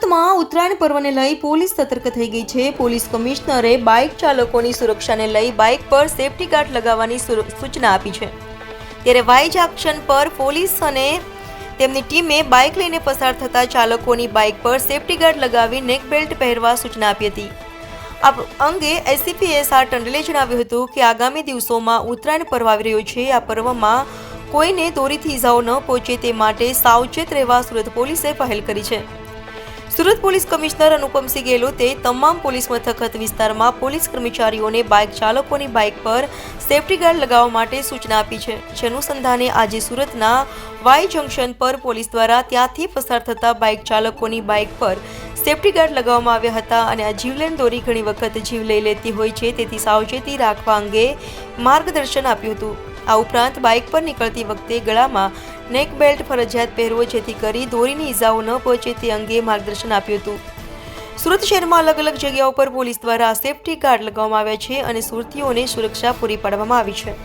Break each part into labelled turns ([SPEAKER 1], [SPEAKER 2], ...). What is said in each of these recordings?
[SPEAKER 1] સુરતમાં ઉત્તરાયણ પર્વને લઈ પોલીસ સતર્ક થઈ ગઈ છે। પોલીસ કમિશનરે બાઇક ચાલકોની સુરક્ષાને લઈ બાઇક પર સેફટી ગાર્ડ લગાવવાની સૂચના આપી છે। ત્યારે વાય જંકશન પર પોલીસ અને તેમની ટીમે બાઇક લઈને પસાર થતા ચાલકોની બાઇક પર સેફટી ગાર્ડ લગાવી નેક બેલ્ટ પહેરવા સૂચના આપી હતી। આ અંગે એસીપી એસ.આર. ટંડેલે જણાવ્યું હતું કે આગામી દિવસોમાં ઉત્તરાયણ પર્વ આવી રહ્યો છે। આ પર્વમાં કોઈને દોરીથી ઈજાઓ ન પહોંચે તે માટે સાવચેત રહેવા સુરત પોલીસે પહેલ કરી છે। સુરત પોલીસ કમિશનર અનુપમસિંહ ગેહલોતે તમામ પોલીસ મથક વિસ્તારમાં પોલીસ કર્મચારીઓને બાઇક ચાલકોની બાઇક પર સેફટી ગાર્ડ લગાવવા માટે સૂચના આપી છે। જે અનુસંધાને આજે સુરતના વાય જંકશન પર પોલીસ દ્વારા ત્યાંથી પસાર થતા બાઇક ચાલકોની બાઇક પર સેફટી ગાર્ડ લગાવવામાં આવ્યા હતા અને આ જીવલેણ દોરી ઘણી વખત જીવ લઈ લેતી હોય છે, તેથી સાવચેતી રાખવા અંગે માર્ગદર્શન આપ્યું હતું। આ ઉપરાંત બાઇક પર નીકળતી વખતે ગળામાં નેક બેલ્ટ ફરજિયાત પહેરવો જેથી કરી દોરીની ઈજાઓ ન પહોંચે તે અંગે માર્ગદર્શન આપ્યું હતું। સુરત શહેરમાં અલગ અલગ જગ્યાઓ પર પોલીસ દ્વારા સેફટી ગાર્ડ લગાવવામાં આવ્યા છે અને સુરતીઓને સુરક્ષા પૂરી પાડવામાં આવી છે।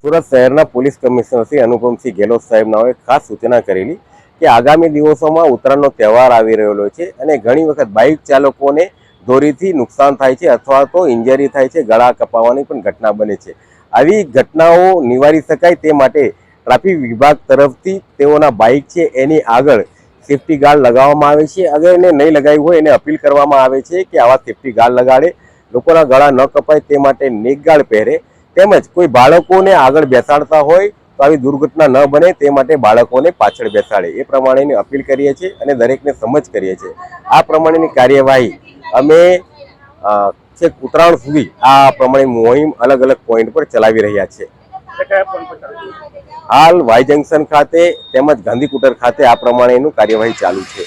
[SPEAKER 2] સુરત શહેરના પોલીસ કમિશનર શ્રી અનુપમસિંહ ગેહલોત સાહેબનાઓએ ખાસ સૂચના કરેલી કે આગામી દિવસોમાં ઉત્તરાયણનો તહેવાર આવી રહેલો છે અને ઘણી વખત બાઇક ચાલકોને દોરીથી નુકસાન થાય છે અથવા તો ઇન્જરી થાય છે, ગળા કપાવવાની પણ ઘટના બને છે। આવી ઘટનાઓ નિવારી શકાય તે માટે ટ્રાફિક વિભાગ તરફથી તેઓના બાઇક છે એની આગળ સેફટી ગાર્ડ લગાવવામાં આવે છે। અગર એને નહીં લગાવ્યું હોય એને અપીલ કરવામાં આવે છે કે આવા સેફટી ગાર્ડ લગાડે, લોકોના ગળા ન કપાય તે માટે નેક ગાર્ડ પહેરે, તેમજ કોઈ બાળકોને આગળ બેસાડતા હોય તો આવી દુર્ઘટના ન બને તે માટે બાળકોને પાછળ બેસાડે એ પ્રમાણેની અપીલ કરીએ છીએ અને દરેકને સમજ કરીએ છીએ। આ પ્રમાણેની કાર્યવાહી અમે છેક ઉત્તરાયણ સુધી આ પ્રમાણે મુહિમ અલગ અલગ પોઈન્ટ પર ચલાવી રહ્યા છે। હાલ વાય જંકશન ખાતે તેમજ ગાંધીકુટર ખાતે આ પ્રમાણેનું કાર્યવાહી ચાલુ છે।